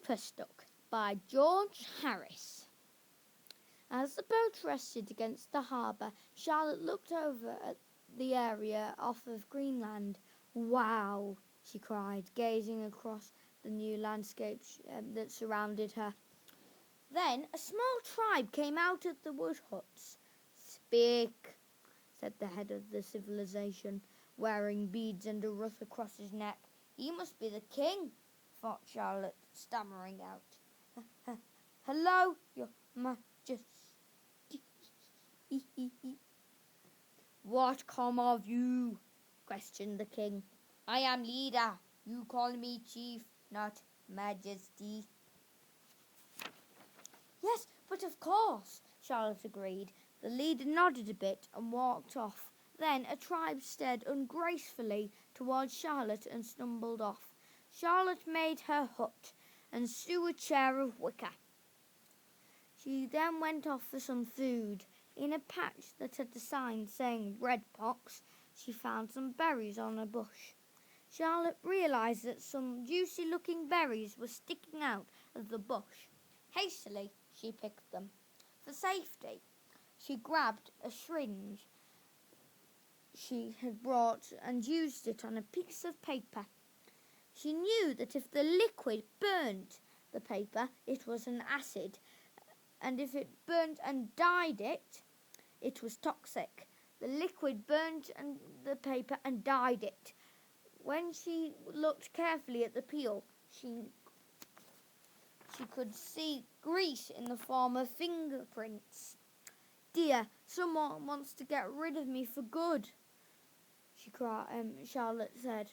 Paperstuck by George Harris. As the boat rested against the harbour, Charlotte looked over at the area off of Greenland. "Wow!" she cried, gazing across the new landscape that surrounded her. Then a small tribe came out of the wood huts. "Speak," said the head of the civilization, wearing beads and a ruff across his neck. "He must be the king," thought Charlotte, stammering out. "Hello, your majesty." "What come of you?" questioned the king. "I am leader. You call me chief, not majesty." "Yes, but of course," Charlotte agreed. The leader nodded a bit and walked off. Then a tribe stared ungracefully towards Charlotte and stumbled off. Charlotte made her hut and Sue a chair of wicker. She then went off for some food. In a patch that had a sign saying "Red Pox," she found some berries on a bush. Charlotte realized that some juicy-looking berries were sticking out of the bush. Hastily, she picked them. For safety, she grabbed a syringe she had brought and used it on a piece of paper. She knew that if the liquid burnt the paper, it was an acid, and if it burnt and dyed it, it was toxic. The liquid burnt the paper and dyed it. When she looked carefully at the peel, she could see grease in the form of fingerprints. "Dear, someone wants to get rid of me for good," Charlotte said.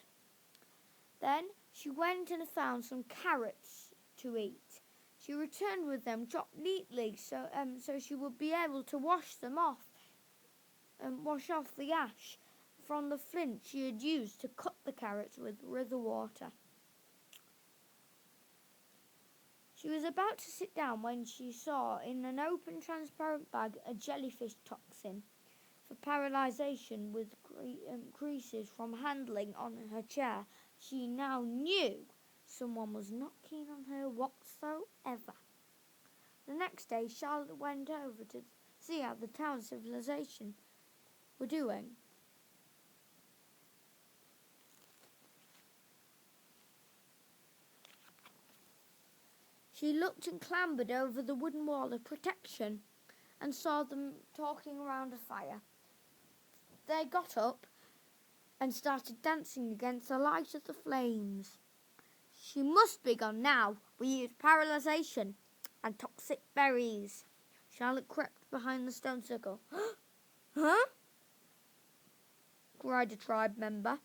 Then she went and found some carrots to eat. She returned with them chopped neatly so she would be able to wash off the ash from the flint she had used to cut the carrots with river water. She was about to sit down when she saw in an open transparent bag a jellyfish toxin for paralyzation with creases from handling on her chair. She now knew someone was not keen on her whatsoever. The next day, Charlotte went over to see how the town civilization were doing. She looked and clambered over the wooden wall of protection and saw them talking around a fire. They got up and started dancing against the light of the flames. "She must be gone now. We used paralyzation and toxic berries." Charlotte crept behind the stone circle. "Huh?" cried a tribe member.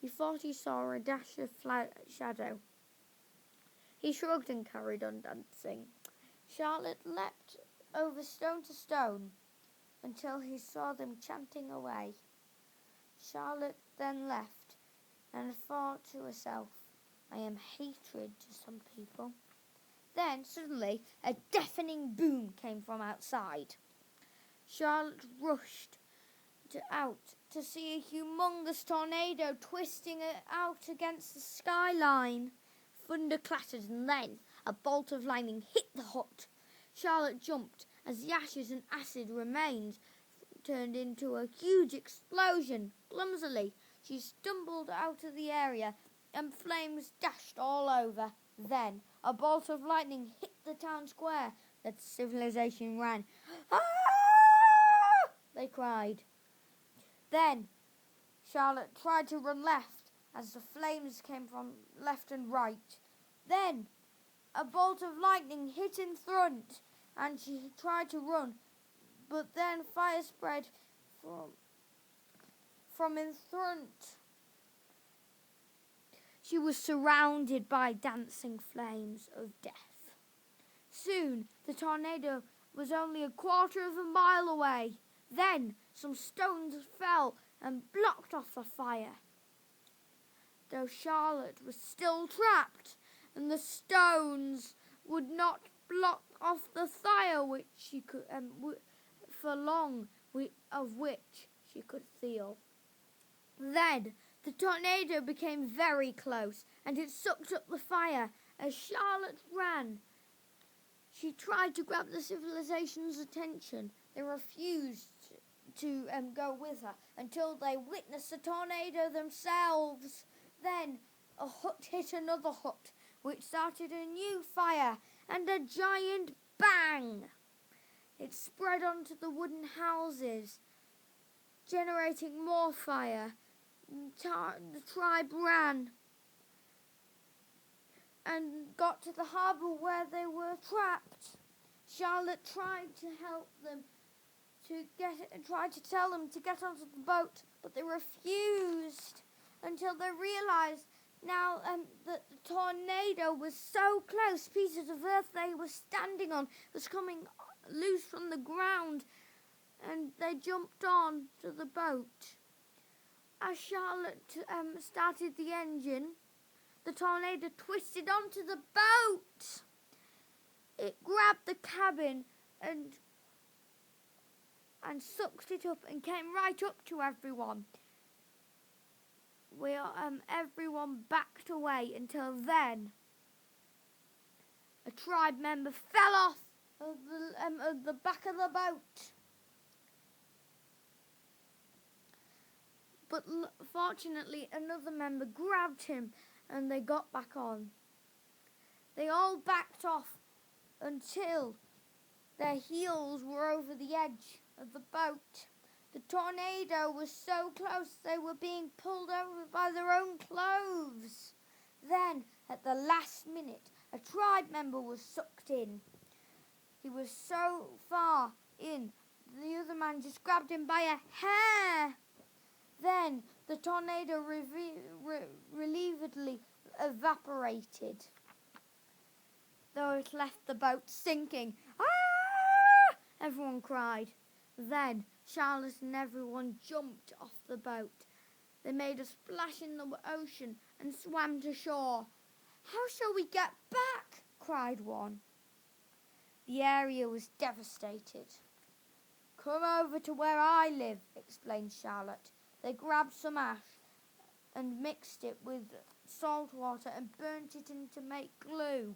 He thought he saw a dash of shadow. He shrugged and carried on dancing. Charlotte leapt over stone to stone until he saw them chanting away. Charlotte then left and thought to herself, "I am hatred to some people." Then suddenly a deafening boom came from outside. Charlotte rushed out to see a humongous tornado twisting out against the skyline. Thunder clattered and then a bolt of lightning hit the hut. Charlotte jumped as the ashes and acid remains turned into a huge explosion. Clumsily, she stumbled out of the area and flames dashed all over. Then a bolt of lightning hit the town square. The civilization ran. "Ah!" they cried. Then Charlotte tried to run left as the flames came from left and right. Then a bolt of lightning hit in front and she tried to run, but then fire spread from in front. She was surrounded by dancing flames of death. Soon the tornado was only a quarter of a mile away. Then some stones fell and blocked off the fire. Though Charlotte was still trapped, and the stones would not block off the fire which she could for long, of which she could feel. Then The tornado became very close, and it sucked up the fire as Charlotte ran. She tried to grab the civilization's attention. They refused to go with her until they witnessed the tornado themselves. Then a hut hit another hut, which started a new fire and a giant bang. It spread onto the wooden houses, generating more fire. The tribe ran and got to the harbour where they were trapped. Charlotte tried to help them tried to tell them to get onto the boat, but they refused until they realised now that the tornado was so close. Pieces of earth they were standing on was coming loose from the ground, and they jumped on to the boat. As Charlotte started the engine, the tornado twisted onto the boat. It grabbed the cabin and sucked it up and came right up to everyone. Everyone backed away until then a tribe member fell off of the back of the boat. But fortunately, another member grabbed him and they got back on. They all backed off until their heels were over the edge of the boat. The tornado was so close they were being pulled over by their own clothes. Then, at the last minute, a tribe member was sucked in. He was so far in, the other man just grabbed him by a hair. Then the tornado relievedly evaporated, though it left the boat sinking. Ah! Everyone cried. Then Charlotte and everyone jumped off the boat. They made a splash in the ocean and swam to shore. "How shall we get back?" cried one. The area was devastated. "Come over to where I live," explained Charlotte. They grabbed some ash and mixed it with salt water and burnt it in to make glue,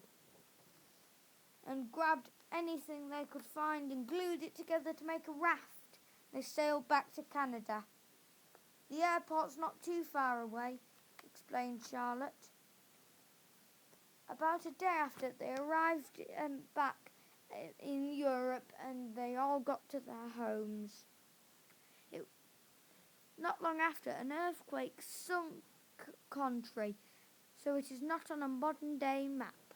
and grabbed anything they could find and glued it together to make a raft. They sailed back to Canada. "The airport's not too far away," explained Charlotte. About a day after, they arrived back in Europe and they all got to their homes. Not long after, an earthquake sunk country, so it is not on a modern day map.